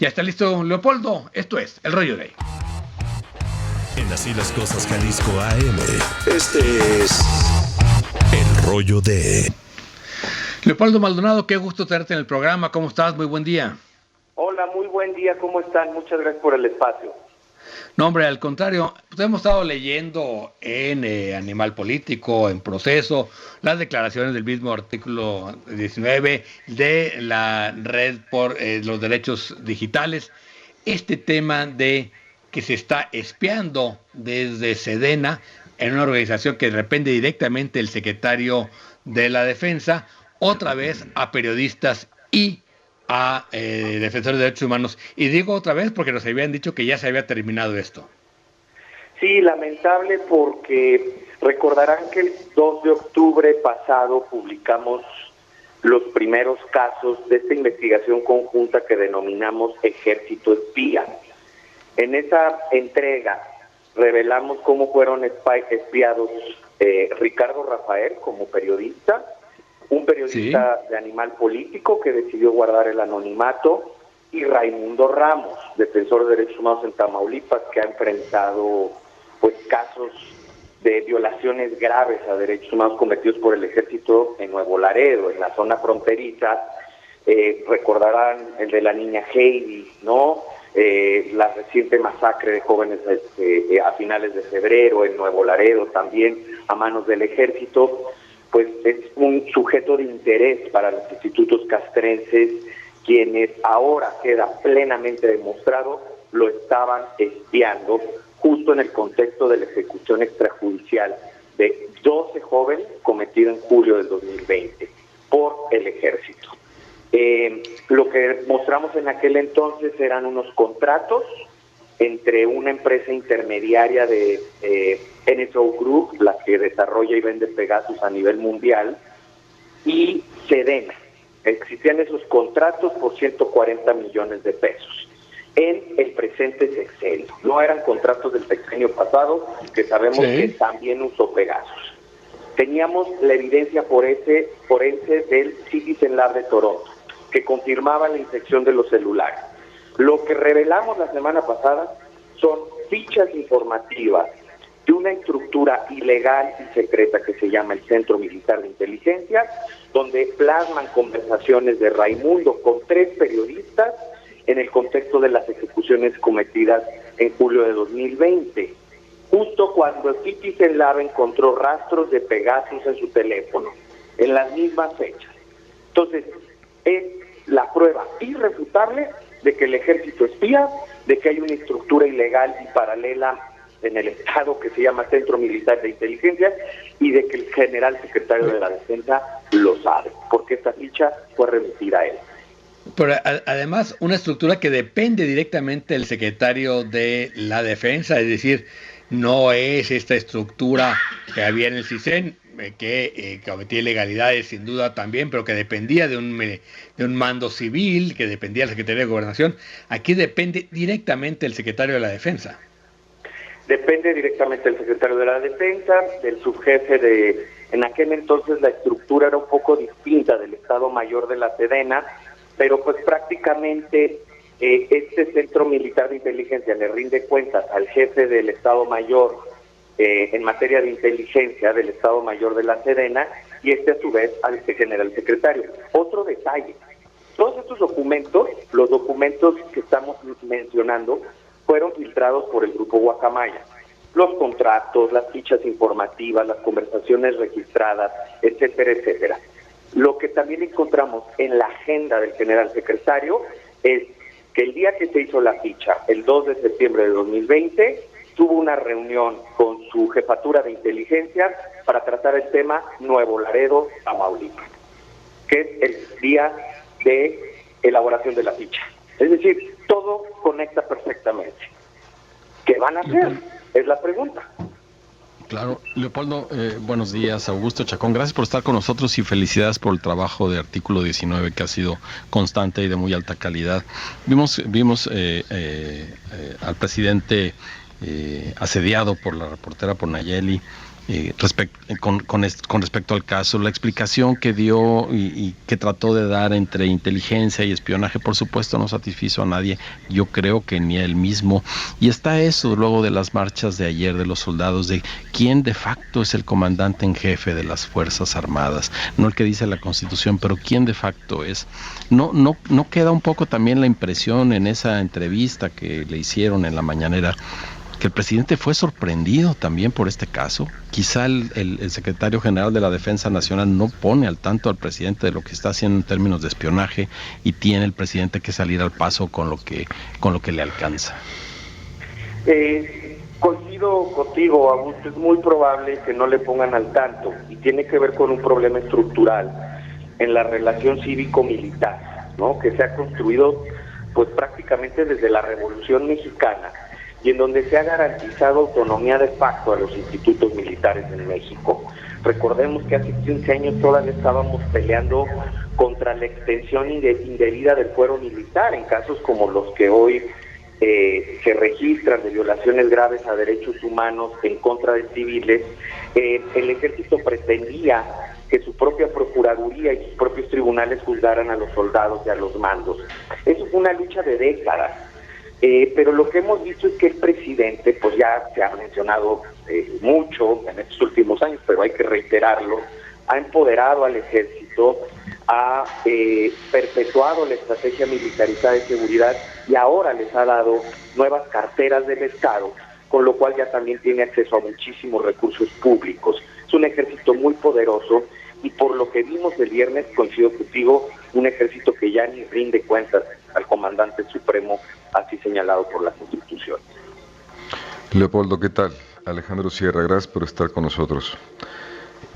Ya está listo Leopoldo, esto es El Rollo de... En Así las Cosas Jalisco AM, este es El Rollo de... Leopoldo Maldonado, qué gusto tenerte en el programa, ¿cómo estás? Muy buen día. Hola, muy buen día, ¿cómo están? Muchas gracias por el espacio. No, hombre, al contrario, pues hemos estado leyendo en Animal Político, en Proceso, las declaraciones del mismo artículo 19 de la Red por los Derechos Digitales, este tema de que se está espiando desde Sedena, en una organización que depende directamente del secretario de la Defensa, otra vez a periodistas y a defensores de derechos humanos. Y digo otra vez porque nos habían dicho que ya se había terminado esto. Sí, lamentable porque recordarán que el 2 de octubre pasado publicamos los primeros casos de esta investigación conjunta que denominamos Ejército Espía. En esa entrega revelamos cómo fueron espiados Ricardo Rafael como periodista, un periodista de Animal Político que decidió guardar el anonimato, y Raimundo Ramos, defensor de derechos humanos en Tamaulipas, que ha enfrentado pues casos de violaciones graves a derechos humanos cometidos por el ejército en Nuevo Laredo, en la zona fronteriza. Recordarán el de la niña Heidi, ¿no? La reciente masacre de jóvenes a finales de febrero en Nuevo Laredo, también a manos del ejército. Pues es un sujeto de interés para los institutos castrenses, quienes ahora queda plenamente demostrado lo estaban espiando justo en el contexto de la ejecución extrajudicial de 12 jóvenes cometida en julio del 2020 por el ejército. Lo que mostramos en aquel entonces eran unos contratos entre una empresa intermediaria de NSO Group, la que desarrolla y vende Pegasus a nivel mundial, y Sedena. Existían esos contratos por 140 millones de pesos. En el presente sexenio. No eran contratos del sexenio pasado, que sabemos que también usó Pegasus. Teníamos la evidencia forense del Citizen Lab de Toronto, que confirmaba la infección de los celulares. Lo que revelamos la semana pasada son fichas informativas de una estructura ilegal y secreta que se llama el Centro Militar de Inteligencia, donde plasman conversaciones de Raimundo con 3 periodistas en el contexto de las ejecuciones cometidas en julio de 2020, justo cuando el Citizen Lab encontró rastros de Pegasus en su teléfono, en las mismas fechas. Entonces, es la prueba irrefutable de que el ejército espía, de que hay una estructura ilegal y paralela en el Estado que se llama Centro Militar de Inteligencia, y de que el general secretario de la Defensa lo sabe, porque esta ficha fue remitida a él. Pero además una estructura que depende directamente del secretario de la Defensa, es decir, no es esta estructura que había en el CISEN, que cometía ilegalidades sin duda también, pero que dependía de un mando civil, que dependía del secretario de Gobernación. Aquí depende directamente del secretario de la Defensa. Depende directamente del secretario de la Defensa, del subjefe de... En aquel entonces la estructura era un poco distinta del Estado Mayor de la Sedena, pero pues prácticamente este Centro Militar de Inteligencia le rinde cuentas al jefe del Estado Mayor en materia de inteligencia del Estado Mayor de la Sedena, y a su vez al general secretario. Otro detalle, todos estos documentos, los documentos que estamos mencionando, fueron filtrados por el Grupo Guacamaya. Los contratos, las fichas informativas, las conversaciones registradas, etcétera, etcétera. Lo que también encontramos en la agenda del general secretario es que el día que se hizo la ficha, el 2 de septiembre de 2020, tuvo una reunión con su jefatura de inteligencia para tratar el tema Nuevo Laredo, Tamaulipas, que es el día de elaboración de la ficha. Es decir, todo conecta perfectamente. ¿Qué van a hacer? Es la pregunta. Claro, Leopoldo, buenos días, Augusto Chacón, gracias por estar con nosotros y felicidades por el trabajo de Artículo 19 que ha sido constante y de muy alta calidad. Vimos al presidente asediado por la reportera, por Nayeli, con respecto al caso, la explicación que dio y que trató de dar entre inteligencia y espionaje, por supuesto, no satisfizo a nadie, yo creo que ni a él mismo. Y está eso luego de las marchas de ayer de los soldados, de quién de facto es el comandante en jefe de las Fuerzas Armadas, no el que dice la Constitución, pero quién de facto es. No queda un poco también la impresión en esa entrevista que le hicieron en la mañanera, que el presidente fue sorprendido también por este caso. Quizá el secretario general de la Defensa Nacional no pone al tanto al presidente de lo que está haciendo en términos de espionaje, y tiene el presidente que salir al paso con lo que le alcanza. Coincido contigo, Augusto, es muy probable que no le pongan al tanto, y tiene que ver con un problema estructural en la relación cívico-militar, ¿no?, que se ha construido pues prácticamente desde la Revolución Mexicana, y en donde se ha garantizado autonomía de facto a los institutos militares en México. Recordemos que hace 15 años todavía estábamos peleando contra la extensión indebida del fuero militar, en casos como los que hoy se registran de violaciones graves a derechos humanos en contra de civiles. El ejército pretendía que su propia procuraduría y sus propios tribunales juzgaran a los soldados y a los mandos. Eso fue una lucha de décadas. Pero lo que hemos visto es que el presidente, pues ya se ha mencionado mucho en estos últimos años, pero hay que reiterarlo, ha empoderado al ejército, ha perpetuado la estrategia militarizada de seguridad y ahora les ha dado nuevas carteras del Estado, con lo cual ya también tiene acceso a muchísimos recursos públicos. Es un ejército muy poderoso y por lo que vimos el viernes, coincido contigo, un ejército que ya ni rinde cuentas al comandante supremo, así señalado por las instituciones. Leopoldo, ¿qué tal? Alejandro Sierra, gracias por estar con nosotros.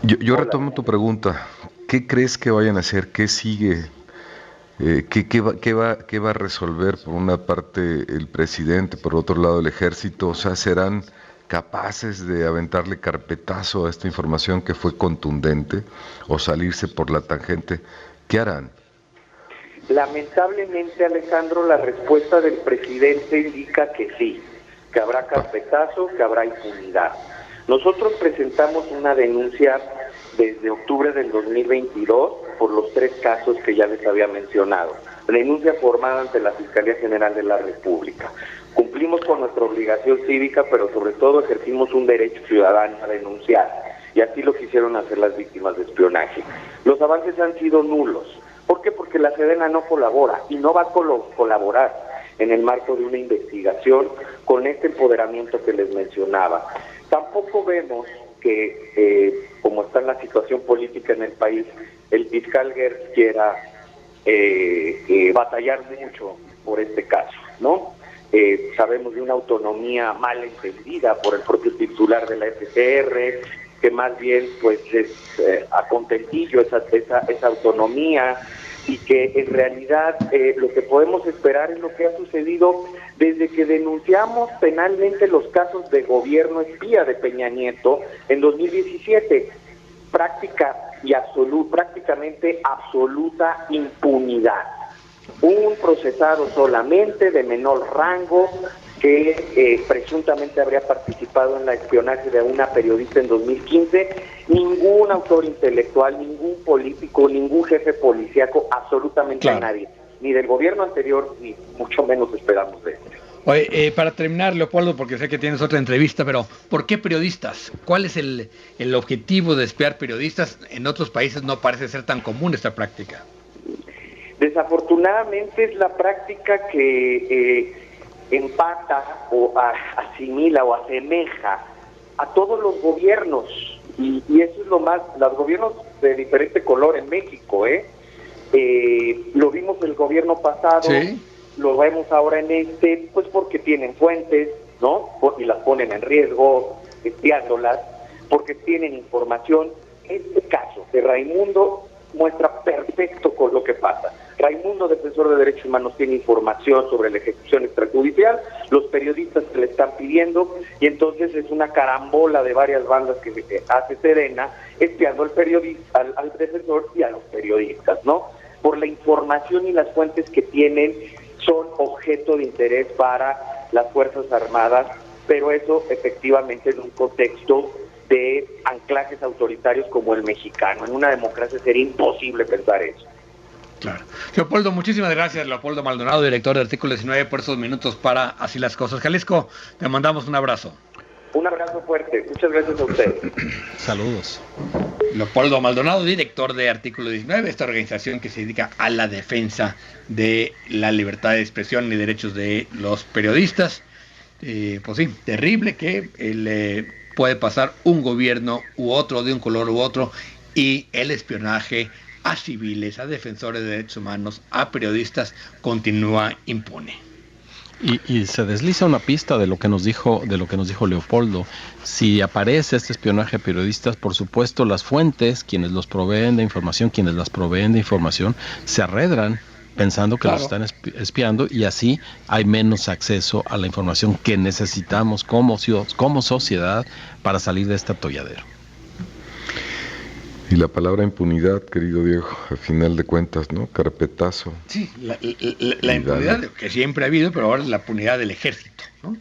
Yo retomo tu pregunta. ¿Qué crees que vayan a hacer? ¿Qué sigue? ¿Qué va a resolver por una parte el presidente, por otro lado el ejército? O sea, ¿serán capaces de aventarle carpetazo a esta información que fue contundente o salirse por la tangente? ¿Qué harán? Lamentablemente, Alejandro, la respuesta del presidente indica que sí, que habrá carpetazo, que habrá impunidad. Nosotros presentamos una denuncia desde octubre del 2022 por los 3 casos que ya les había mencionado. Denuncia formada ante la Fiscalía General de la República. Cumplimos con nuestra obligación cívica, pero sobre todo ejercimos un derecho ciudadano a denunciar, y así lo quisieron hacer las víctimas de espionaje. Los avances han sido nulos. ¿Por qué? Porque la Sedena no colabora y no va a colaborar en el marco de una investigación con este empoderamiento que les mencionaba. Tampoco vemos que, como está en la situación política en el país, el fiscal Gertz quiera batallar mucho por este caso, ¿no? Sabemos de una autonomía mal entendida por el propio titular de la FCR, que más bien pues es a contentillo esa autonomía, y que en realidad lo que podemos esperar es lo que ha sucedido desde que denunciamos penalmente los casos de gobierno espía de Peña Nieto en 2017. Prácticamente absoluta impunidad. Un procesado solamente de menor rango que presuntamente habría participado en el espionaje de una periodista en 2015, ningún autor intelectual, ningún político, ningún jefe policíaco, absolutamente nadie, ni del gobierno anterior, ni mucho menos esperamos de este. Oye, para terminar, Leopoldo, porque sé que tienes otra entrevista, pero ¿por qué periodistas? ¿Cuál es el objetivo de espiar periodistas? En otros países no parece ser tan común esta práctica. Desafortunadamente es la práctica que empata o asimila o asemeja a todos los gobiernos, y eso es lo más, los gobiernos de diferente color en México, lo vimos el gobierno pasado, ¿sí? Lo vemos ahora en pues porque tienen fuentes, ¿no? Y las ponen en riesgo, espiándolas, porque tienen información. Este caso de Raimundo muestra perfecto con lo que pasa. Raimundo, defensor de derechos humanos, tiene información sobre la ejecución extrajudicial, los periodistas se le están pidiendo, y entonces es una carambola de varias bandas que hace Sedena, espiando al periodista, al defensor y a los periodistas, ¿no? Por la información y las fuentes que tienen, son objeto de interés para las Fuerzas Armadas, pero eso efectivamente en un contexto de anclajes autoritarios como el mexicano. En una democracia sería imposible pensar eso. Claro. Leopoldo, muchísimas gracias. Leopoldo Maldonado, director de Artículo 19, por esos minutos para Así las Cosas. Jalisco, te mandamos un abrazo. Un abrazo fuerte. Muchas gracias a ustedes. Saludos. Leopoldo Maldonado, director de Artículo 19, esta organización que se dedica a la defensa de la libertad de expresión y derechos de los periodistas. Pues sí, terrible que puede pasar un gobierno u otro, de un color u otro, y el espionaje a civiles, a defensores de derechos humanos, a periodistas, continúa impune. Y se desliza una pista de lo que nos dijo Leopoldo. Si aparece este espionaje a periodistas, por supuesto las fuentes, quienes las proveen de información, se arredran pensando que los están espiando, y así hay menos acceso a la información que necesitamos como sociedad para salir de este atolladero. Y la palabra impunidad, querido Diego, al final de cuentas, ¿no? Carpetazo. Sí, la impunidad que siempre ha habido, pero ahora es la impunidad del ejército, ¿no?